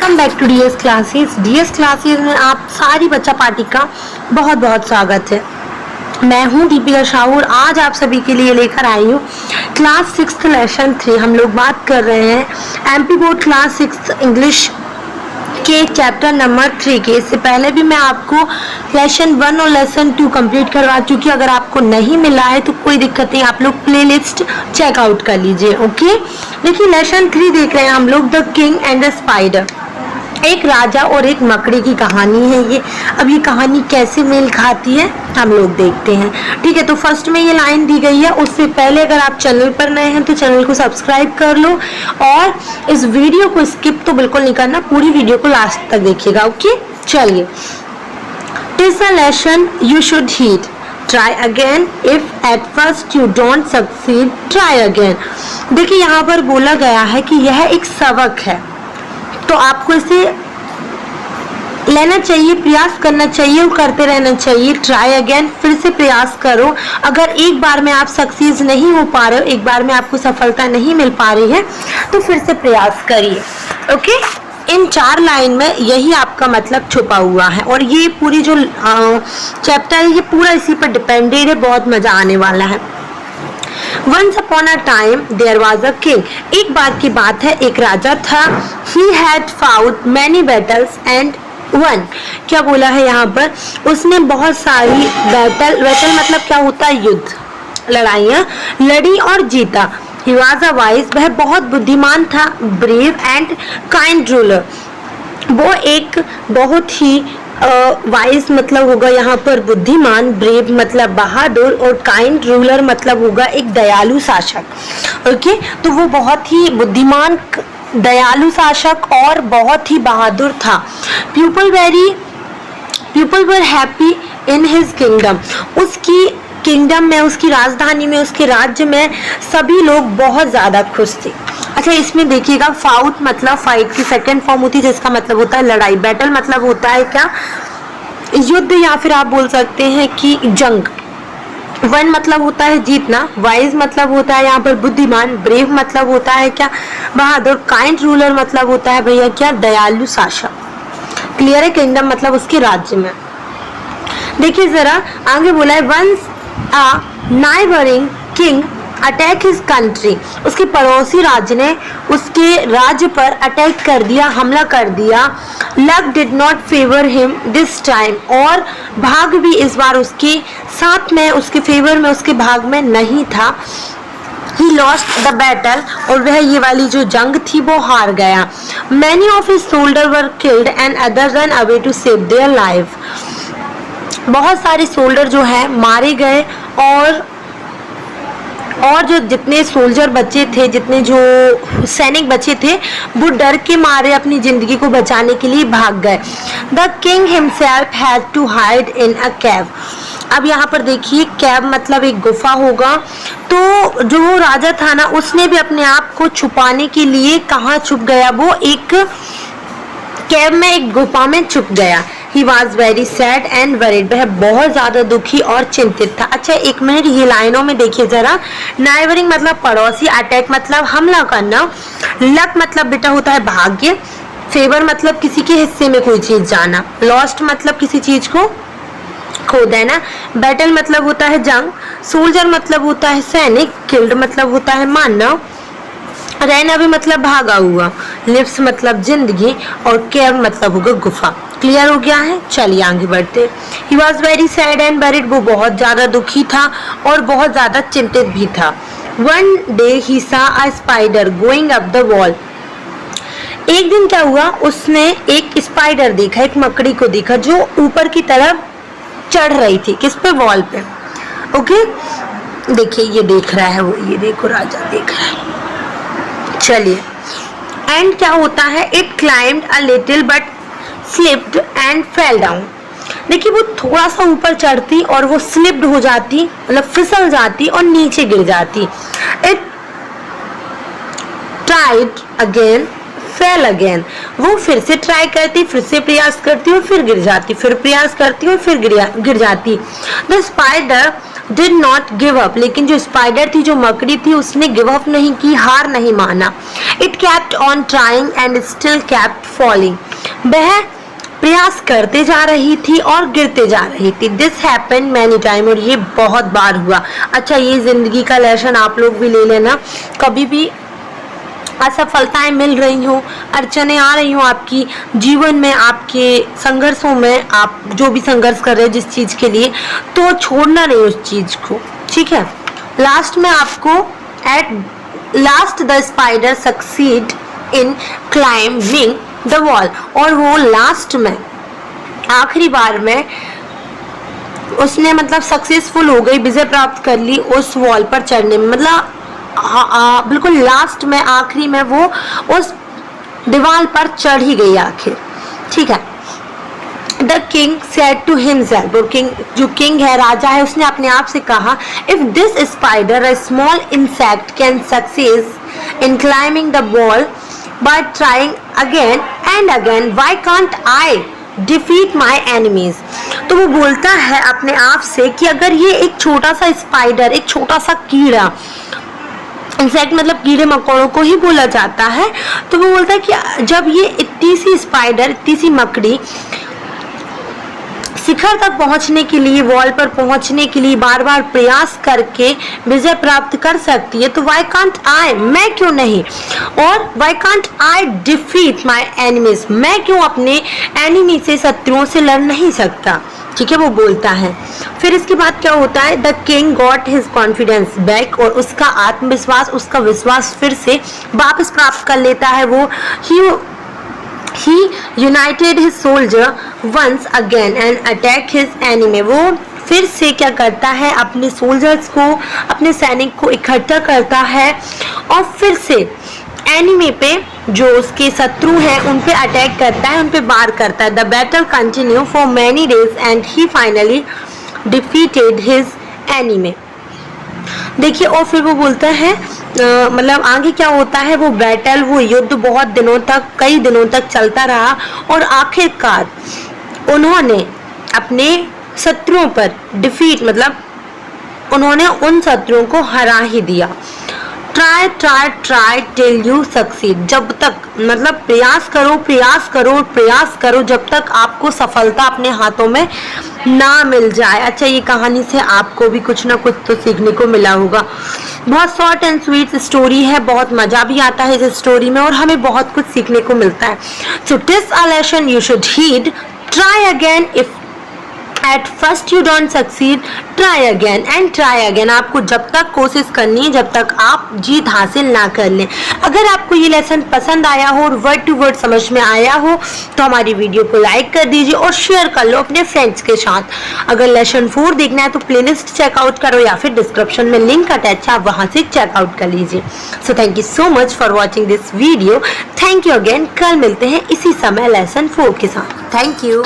Welcome back to DS classes. DS classes में आप सारी बच्चा पार्टी का बहुत बहुत स्वागत है। मैं हूं दीपिका शाहू और आज आप सभी के लिए लेकर आई हूं क्लास 6 लेसन 3। हम लोग बात कर रहे हैं एमपी बोर्ड क्लास 6 इंग्लिश के चैप्टर नंबर 3 के। इससे पहले भी मैं आपको लेसन 1 और लेसन 2 कंप्लीट करवा चुकी। अगर आपको नहीं मिला है तो कोई दिक्कत नहीं, आप लोग प्लेलिस्ट चेकआउट कर लीजिए। ओके, देखिए लेसन 3 देख रहे हैं हम लोग, the king and the spider. एक राजा और एक मकड़ी की कहानी है ये। अब ये कहानी कैसे मेल खाती है हम लोग देखते हैं। ठीक है, तो फर्स्ट में ये लाइन दी गई है। उससे पहले अगर आप चैनल पर नए हैं तो चैनल को सब्सक्राइब कर लो और इस वीडियो को स्किप तो बिल्कुल नहीं करना, पूरी वीडियो को लास्ट तक देखिएगा। ओके, चलिए। टिज a lesson you should heed, try again if at first you don't succeed, try again. देखिए यहाँ पर बोला गया है कि यह एक सबक है, तो आपको इसे लेना चाहिए, प्रयास करना चाहिए और करते रहना चाहिए। ट्राई अगेन, फिर से प्रयास करो। अगर एक बार में आप सक्सीज नहीं हो पा रहे हो, एक बार में आपको सफलता नहीं मिल पा रही है, तो फिर से प्रयास करिए। ओके, इन 4 लाइन में यही आपका मतलब छुपा हुआ है और ये पूरी जो चैप्टर है ये पूरा इसी पर डिपेंडेड है। बहुत मजा आने वाला है। Once upon a time there was a king. एक बार की बात है, एक राजा था। He had fought many battles and won. क्या बोला है यहाँ पर, उसने बहुत सारी बैटल मतलब क्या होता है, युद्ध, लड़ाइयाँ लड़ी और जीता। He was a wise, वह बहुत बुद्धिमान था। Brave and kind ruler, वो एक बहुत ही वाइज मतलब होगा यहाँ पर बुद्धिमान, ब्रेव मतलब बहादुर और काइंड रूलर मतलब होगा एक दयालु शासक। ओके, तो वो बहुत ही बुद्धिमान, दयालु शासक और बहुत ही बहादुर था। People were happy in his kingdom, उसकी किंगडम में, उसकी राजधानी में, उसके राज्य में सभी लोग बहुत ज़्यादा खुश थे। अच्छा, इसमें देखिएगा फाउट मतलब फाइट की सेकंड फॉर्म होती है जिसका मतलब होता है लड़ाई। बैटल मतलब होता है क्या, युद्ध, या फिर आप बोल सकते हैं कि जंग। वन मतलब होता है जीतना। वाइज मतलब होता है यहाँ पर बुद्धिमान। ब्रेव मतलब होता है क्या, बहादुर। काइंड रूलर मतलब होता है भैया क्या, दयालु शासक। क्लियर है, किंगडम मतलब उसके राज्य में। देखिए जरा आगे बोला है, once a neighbouring king attack his country, उसके पड़ोसी राज्य ने उसके राज्य पर अटैक कर दिया, हमला कर दिया। Luck did not favour him this time, और भाग भी इस बार उसके साथ में, उसके फेवर में, उसके भाग में नहीं था। He lost the battle, और वह ये वाली जो जंग थी वो हार गया। Many of his soldiers were killed and others ran away to save their life. बहुत सारे सोल्डर जो है मारे गए और जो जितने सोल्जर बचे थे, जितने जो सैनिक बचे थे, वो डर के मारे अपनी जिंदगी को बचाने के लिए भाग गए। The king himself had to hide in a cave. अब यहाँ पर देखिए, कैव मतलब एक गुफा होगा। तो जो वो राजा था ना, उसने भी अपने आप को छुपाने के लिए कहाँ छुप गया, वो एक कैव में, एक गुफा में छुप गया। He was very sad and worried, वह बहुत ज़्यादा दुखी और चिंतित था। अच्छा, एक मिनट ये लाइनों में देखिए जरा। नाइबरिंग मतलब पड़ोसी, अटैक मतलब हमला करना, लक मतलब बेटा होता है भाग्य, फेवर मतलब किसी के हिस्से में कोई चीज़ जाना, लॉस्ट मतलब किसी चीज़ को खो देना, बैटल मतलब होता है जंग, सोल्जर मतलब होता है सैनिक, किल्ड मतलब होता है मारना, रहना भी मतलब भागा हुआ, लिव्स मतलब जिंदगी, और केव मतलब होगा गुफा। क्लियर हो गया है, चलिए आगे बढ़ते। He was very sad and worried, वो बहुत ज़्यादा दुखी था और बहुत ज़्यादा चिंतित भी था। One day he saw a spider going up the wall. एक दिन क्या हुआ, उसने एक स्पाइडर देखा, एक मकड़ी को देखा जो ऊपर की तरफ चढ़ रही थी। किस पे, वॉल पे। ओके, देखिए ये देख रहा है वो, ये देखो राजा देख रहा है। चलिए, एंड क्या होता है, it climbed a little but slipped and fell down. देखिए वो थोड़ा सा ऊपर चढ़ती और वो स्लिप्ड हो जाती, मतलब फिसल जाती और नीचे गिर जाती। It tried again, fail again, वो फिर से ट्राई करती, फिर से प्रयास करती और फिर गिर जाती, फिर प्रयास करती और फिर गिर जाती। The spider did not give up, लेकिन जो स्पाइडर थी, जो मकड़ी थी, उसने गिव अप नहीं की, हार नहीं माना। It kept on trying and still kept falling. वह प्रयास करते जा रही थी और गिरते जा रही थी. This happened many times. और ये बहुत बार हुआ. अच्छा, ये जिंदगी का लेसन आप लोग भी ले लेना. कभी भी असफलताएं मिल रही हो, अड़चने आ रही हो आपकी जीवन में, आपके संघर्षों में, आप जो भी संघर्ष कर रहे हैं जिस चीज के लिए, तो छोड़ना नहीं उस चीज को. ठीक है. लास्ट में आपको at last the spider succeed in climbing the wall. और वो लास्ट में आखिरी बार में उसने मतलब सक्सेसफुल हो गई, विजय प्राप्त कर ली उस वॉल पर चढ़ने में. मतलब बिल्कुल लास्ट में, आखिरी में वो उस दीवार पर चढ़ ही गई आखिर. ठीक है. The king said to himself. और किंग, जो किंग है, राजा है, उसने अपने आप से कहा, if this spider a small insect can succeed in climbing the wall by trying again and again, why can't I defeat my enemies? तो वो बोलता है अपने आप से कि अगर ये एक छोटा सा स्पाइडर, एक छोटा सा कीड़ा, इंसेक्ट मतलब कीड़े मकोड़ों को ही बोला जाता है, तो वो बोलता है कि जब ये इतनी सी स्पाइडर, इतनी सी मकड़ी शिखर तक पहुंचने के लिए, वॉल पर पहुंचने के लिए बार बार प्रयास करके विजय प्राप्त कर सकती है, तो वाई कांट आई, मैं क्यों नहीं, और why can't I defeat my enemies, मैं क्यों अपने एनिमी से, शत्रुओं से लड़ नहीं सकता. ठीक है, वो बोलता है. फिर इसके बाद क्या होता है, the king got his confidence back. और उसका आत्मविश्वास, उसका विश्वास फिर से वापस प्राप्त कर लेता है. वो He united his soldier once again and attacked his enemy. वो फिर से क्या करता है, अपने सोल्जर्स को, अपने सैनिक को इकट्ठा करता है और फिर से एनिमी पे, जो उसके शत्रु हैं, उन पे अटैक करता है, उन पे वार करता है. The battle continue for many days and he finally defeated his enemy. देखिए, और फिर वो बोलता है, मतलब आगे क्या होता है, वो बैटल, वो युद्ध बहुत दिनों तक, कई दिनों तक चलता रहा और आखिरकार उन्होंने अपने शत्रुओं पर डिफीट, मतलब उन्होंने उन शत्रुओं को हरा ही दिया. Try try try till you succeed. जब तक, मतलब प्रयास करो, प्रयास करो, प्रयास करो, जब तक आपको सफलता अपने हाथों में ना मिल जाए. अच्छा, ये कहानी से आपको भी कुछ ना कुछ तो सीखने को मिला होगा. बहुत शॉर्ट एंड स्वीट स्टोरी है, बहुत मजा भी आता है इस स्टोरी में और हमें बहुत कुछ सीखने को मिलता है. सो TISS a lesson you should heed. Try again. If at first you don't succeed, try again and try again. आपको जब तक कोशिश करनी है, जब तक आप जीत हासिल ना कर लें. अगर आपको ये लेसन पसंद आया हो और वर्ड टू वर्ड समझ में आया हो, तो हमारी वीडियो को लाइक कर दीजिए और शेयर कर लो अपने फ्रेंड्स के साथ. अगर लेसन 4 देखना है तो प्लेलिस्ट चेकआउट करो या फिर डिस्क्रिप्शन में लिंक अटैच है, आप वहां से चेकआउट कर लीजिए. So thank you so much for watching this video. Thank you again. कल मिलते हैं इसी समय लेसन 4 के साथ. Thank you.